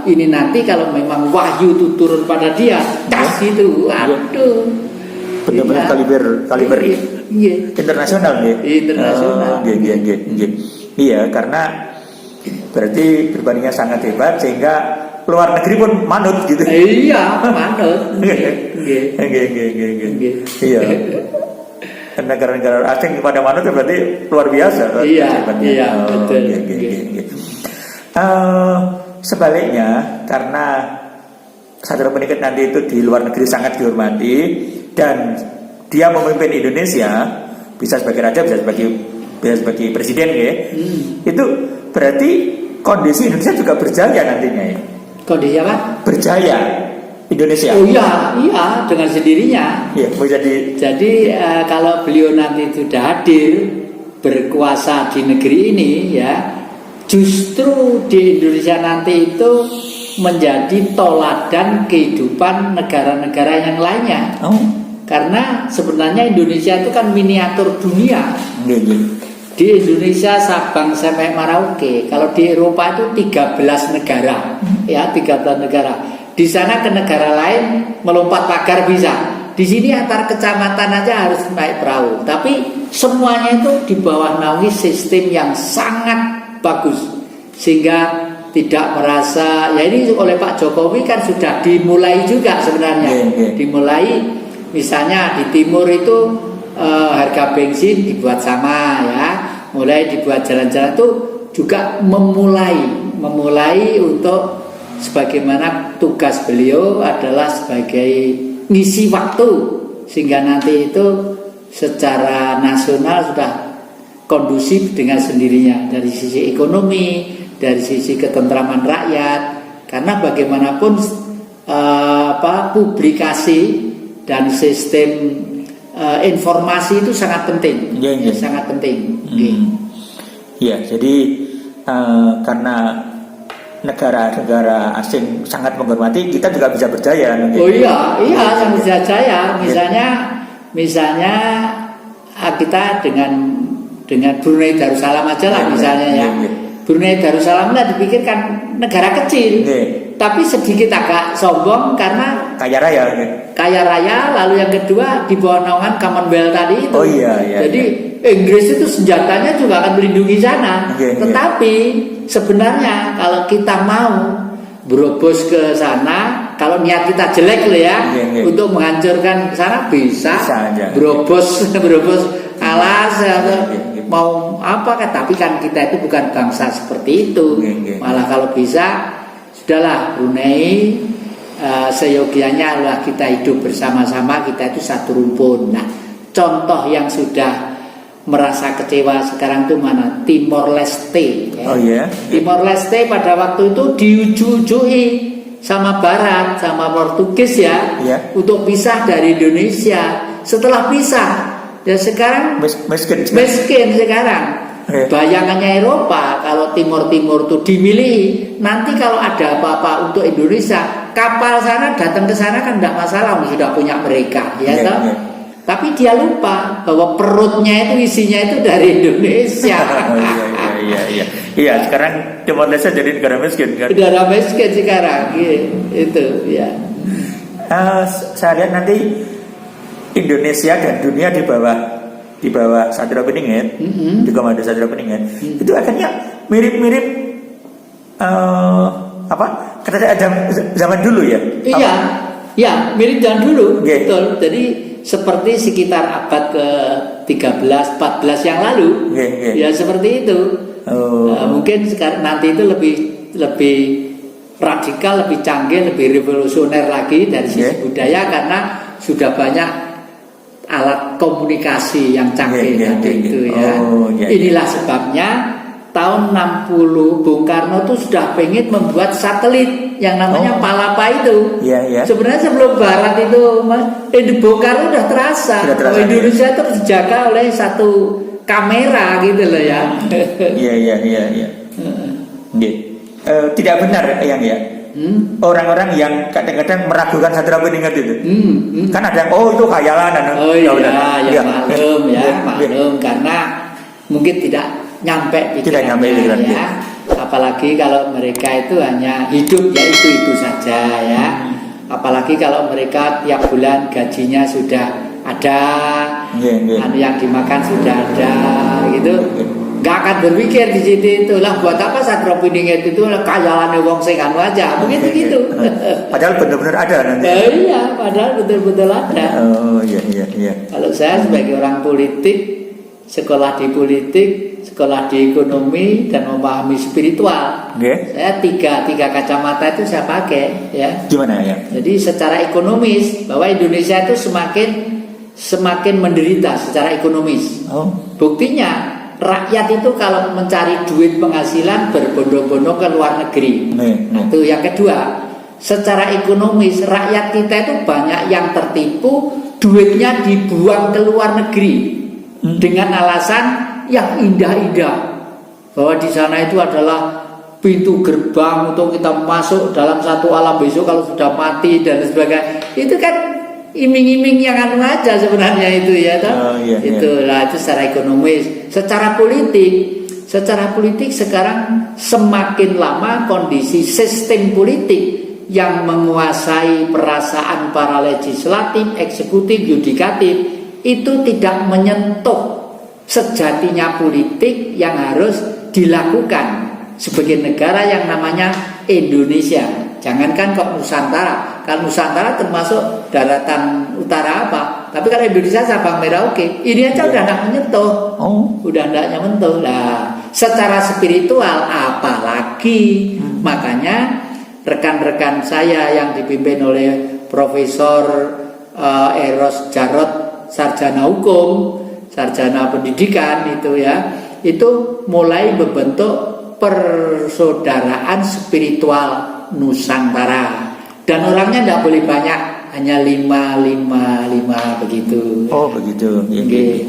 ini nanti kalau memang wahyu itu turun pada dia, tas gitu, aduh. Benar-benar kaliber internasional ya. Internasional. Iya, karena berarti berbandingnya sangat hebat sehingga luar negeri pun manut gitu. Iya, manut. Iya. Negara-negara asing pada manut berarti luar biasa. Iya, betul. Sebaliknya, karena Satrio Piningit nanti itu di luar negeri sangat dihormati dan dia memimpin Indonesia, bisa sebagai raja, bisa sebagai presiden ya. Itu berarti kondisi Indonesia juga berjaya nantinya ya. Kondisi apa? Berjaya Indonesia. Oh iya, dengan sendirinya. Iya, jadi kalau beliau nanti sudah hadir berkuasa di negeri ini ya, justru di Indonesia nanti itu menjadi toladan kehidupan negara-negara yang lainnya. Karena sebenarnya Indonesia itu kan miniatur dunia. Di Indonesia Sabang sampai Merauke. Kalau di Eropa itu 13 negara, ya 13 negara. Di sana ke negara lain melompat pagar bisa. Di sini antar kecamatan aja harus naik perahu. Tapi semuanya itu di bawah naungi sistem yang sangat bagus, sehingga tidak merasa ya ini oleh Pak Jokowi kan sudah dimulai juga sebenarnya. Dimulai misalnya di timur itu harga bensin dibuat sama ya, mulai dibuat jalan-jalan itu juga memulai untuk sebagaimana tugas beliau adalah sebagai ngisi waktu sehingga nanti itu secara nasional sudah kondusif dengan sendirinya dari sisi ekonomi, dari sisi ketentraman rakyat. Karena bagaimanapun publikasi dan sistem informasi itu sangat penting, sangat penting. Ya, jadi karena negara-negara asing sangat menghormati, kita juga bisa berjaya. Oh iya, sangat bisa berjaya. Misalnya kita dengan Brunei Darussalam aja lah misalnya ya. Brunei Darussalam lah dipikirkan negara kecil, tapi sedikit agak sombong karena kaya raya. Lalu yang kedua di bawah naungan Commonwealth tadi itu. Jadi Inggris itu senjatanya juga akan melindungi sana. Tetapi sebenarnya kalau kita mau berobos ke sana, kalau niat kita jelek loh ya, untuk menghancurkan sana bisa berobos alas mau apa kan, tapi kan kita itu bukan bangsa seperti itu. Malah kalau bisa sudahlah Brunei seyogianya adalah kita hidup bersama-sama, kita itu satu rumpun. Nah, contoh yang sudah merasa kecewa sekarang itu mana? Timor Leste ya. Timor Leste pada waktu itu diuju-ujui sama Barat, sama Portugis ya, untuk pisah dari Indonesia. Setelah pisah dan sekarang miskin sekarang. Bayangannya Eropa kalau Timur-Timur itu dimiliki, nanti kalau ada apa-apa untuk Indonesia, kapal sana datang ke sana kan tidak masalah, sudah punya mereka, ya toh. Tapi dia lupa bahwa perutnya itu isinya itu dari Indonesia. Iya. Sekarang Timor Leste jadi negara miskin kan? Negara miskin sekarang, itu ya. Saya lihat nanti Indonesia dan dunia di bawah Satrio Piningit, di komando Satrio Piningit, itu akhirnya mirip-mirip zaman dulu ya? Iya, mirip zaman dulu, betul. Jadi seperti sekitar abad ke-13-14 yang lalu, ya seperti itu. Mungkin sekarang nanti itu lebih radikal, lebih canggih, lebih revolusioner lagi dari sisi budaya karena sudah banyak alat komunikasi yang canggih itu ya. Inilah sebabnya tahun 60 Bung Karno itu sudah pengen membuat satelit yang namanya Palapa itu. Sebenarnya sebelum Barat itu Bung Karno sudah terasa bahwa Indonesia itu dijaga oleh satu kamera gitu loh ya. Iya. Tidak benar yang ya. Orang-orang yang kadang-kadang meragukan Satrio Piningit itu, kan ada yang itu khayalan. Maklum karena mungkin tidak nyampe pikirannya ya. apalagi kalau mereka itu hanya hidup ya itu saja ya. Apalagi kalau mereka tiap bulan gajinya sudah ada, yang dimakan sudah ada, gitu. Gak akan berpikir di situ itu lah buat apa Sandro Piningit itu kayalane wong sing anu aja begitu gitu. Padahal benar-benar ada nanti. Iya, padahal betul-betul ada. Oh iya. Kalau saya sebagai orang politik, sekolah di politik, sekolah di ekonomi dan memahami spiritual, saya tiga kacamata itu saya pakai ya. Gimana ya? Jadi secara ekonomis bahwa Indonesia itu semakin menderita secara ekonomis. Buktinya rakyat itu kalau mencari duit penghasilan berbondong-bondong ke luar negeri. Itu yang kedua. Secara ekonomis rakyat kita itu banyak yang tertipu, duitnya dibuang ke luar negeri dengan alasan yang indah-indah, bahwa di sana itu adalah pintu gerbang untuk kita masuk dalam satu alam besok kalau sudah mati dan sebagainya. Itu kan iming-iming yang anu aja sebenarnya itu ya toh. Itulah itu secara ekonomis. Secara politik sekarang semakin lama kondisi sistem politik yang menguasai perasaan para legislatif, eksekutif, yudikatif itu tidak menyentuh sejatinya politik yang harus dilakukan sebagai negara yang namanya Indonesia. Jangankan kok Nusantara, kalau Nusantara termasuk daratan utara apa, tapi kalau Indonesia Sabang Merauke, ini aja udah tidak menyentuh, udah tidak menyentuh lah. Secara spiritual apalagi, makanya rekan-rekan saya yang dipimpin oleh Profesor Eros Jarot, sarjana hukum, sarjana pendidikan itu ya, itu mulai membentuk persaudaraan spiritual Nusantara, dan orangnya tidak boleh banyak, hanya 5 begitu. Oh begitu. Iya.